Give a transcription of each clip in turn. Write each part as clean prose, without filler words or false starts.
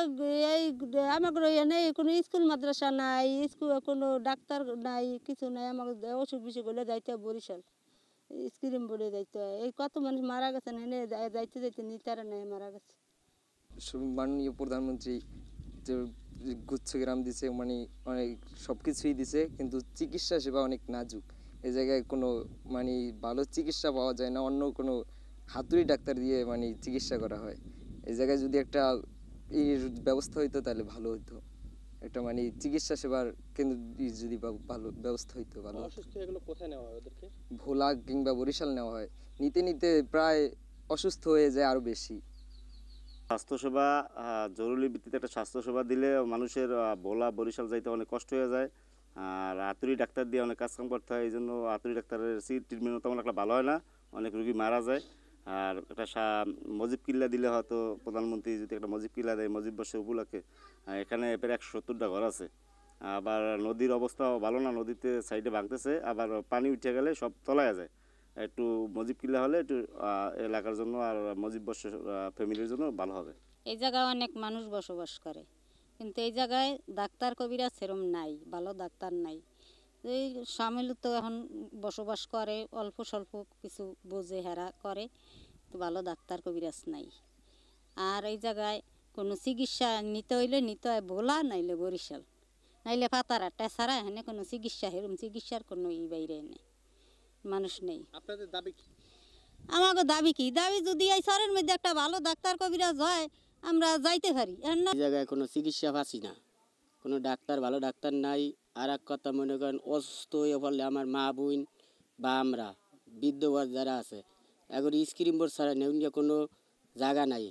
এই আমাদের এখানে কোনো স্কুল মাদ্রাসা নাই, স্কুল কোনো ডাক্তার নাই, কিছু নাই। আমাকে অসুখ বিসুখ হলে যাইতে হয় বরিশাল, স্ক্রিম বোর্ডে যাইতে হয়। এই কত মানুষ মারা গেছে, এনে যাইতে যাইতে নিতারা নেই মারা গেছে। মাননীয় প্রধানমন্ত্রী যে গুচ্ছগ্রাম দিছে, মানে অনেক সব কিছুই দিছে, কিন্তু চিকিৎসা সেবা অনেক নাজুক। এই জায়গায় কোনো মানে ভালো চিকিৎসা পাওয়া যায় না, অন্য কোনো হাতুড়ি ডাক্তার দিয়ে মানে চিকিৎসা করা হয়। এই জায়গায় যদি একটা এর ব্যবস্থা হইতো তাহলে ভালো হতো, একটা মানে চিকিৎসা সেবার কেন্দ্র যদি ভালো ব্যবস্থা হইতো ভালো। অসুস্থ এগুলো কোথায় নেওয়া হয় ওদেরকে? ভোলা কিংবা বরিশাল নেওয়া হয়, নিতে নিতে প্রায় অসুস্থ হয়ে যায় আরও বেশি। স্বাস্থ্যসেবা জরুরি ভিত্তিতে একটা স্বাস্থ্যসেবা দিলে মানুষের ভোলা বরিশাল যাইতে অনেক কষ্ট হয়ে যায়। আর হাতুড়ি ডাক্তার দিয়ে অনেক কাজকাম করতে হয়, এই জন্য হাতুড়ি ডাক্তারের ট্রিটমেন্ট তেমন একটা ভালো হয় না, অনেক রুগী মারা যায়। আর একটা মজিব কিল্লা দিলে হয়তো প্রধানমন্ত্রী যদি একটা মজিব কিল্লা দেয় মজিব বর্ষে উপলক্ষে, এখানে প্রায় 170টা ঘর আছে। আবার নদীর অবস্থাও ভালো না, নদীতে সাইডে ভাঙতেছে, আবার পানি উঠে গেলে সব তলায় যায়। একটু মজিব কিল্লা হলে একটু এলাকার জন্য আর মজিব বর্ষ ফ্যামিলির জন্য ভালো হবে। এই জায়গায় অনেক মানুষ বসবাস করে, কিন্তু এই জায়গায় ডাক্তার কবিরাজ সেরম নাই, ভালো ডাক্তার নাই। এই সামিল তো এখন বসবাস করে, অল্প স্বল্প কিছু বোঝে হেরা করে, তো ভালো ডাক্তার কবিরাজ নাই। আর এই জায়গায় কোনো চিকিৎসা নিতে হইলে নিতে হয় ভোলা, নাইলে বরিশাল, নাইলে পাতারাটা ছাড়া এখানে কোনো চিকিৎসা হেরম চিকিৎসার কোনো বাইরে নেই, মানুষ নেই। আপনাদের দাবি কি? আমাকে দাবি কি, দাবি যদি এই শহরের মধ্যে একটা ভালো ডাক্তার কবিরাজ হয় আমরা যাইতে পারি। এই জায়গায় কোনো চিকিৎসা পাচ্ছি না, কোনো ডাক্তার ভালো ডাক্তার নাই। আর এক কথা মনে করেন অসুস্থ হয়ে পড়লে আমার মা বোন বা আমরা বৃদ্ধ যারা আছে এখন স্ক্রিম বোর্ড ছাড়া নেই, কোনো জায়গা নাই।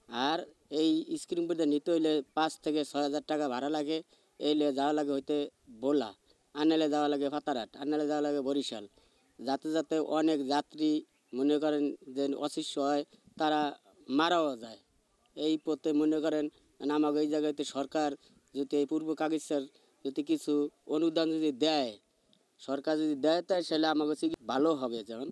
আর এই স্ক্রিম বোর্ডে নিতে হইলে 5 থেকে 6 হাজার টাকা ভাড়া লাগে। এইলে যাওয়া লাগে হইতে ভোলা, আনালে যাওয়া লাগে পাতারহাট, আনালে যাওয়া লাগে বরিশাল। যাতে যাতে অনেক যাত্রী মনে করেন যে অসুস্থ হয়, তারা মারাও যায়। এই পথে মনে করেন আমাকে এই জায়গাতে সরকার যদি এই পূর্ব কাগজের যদি কিছু অনুদান যদি দেয়, সরকার যদি দেয়, তাই সেটা আমাকে ভালো হবে। যেমন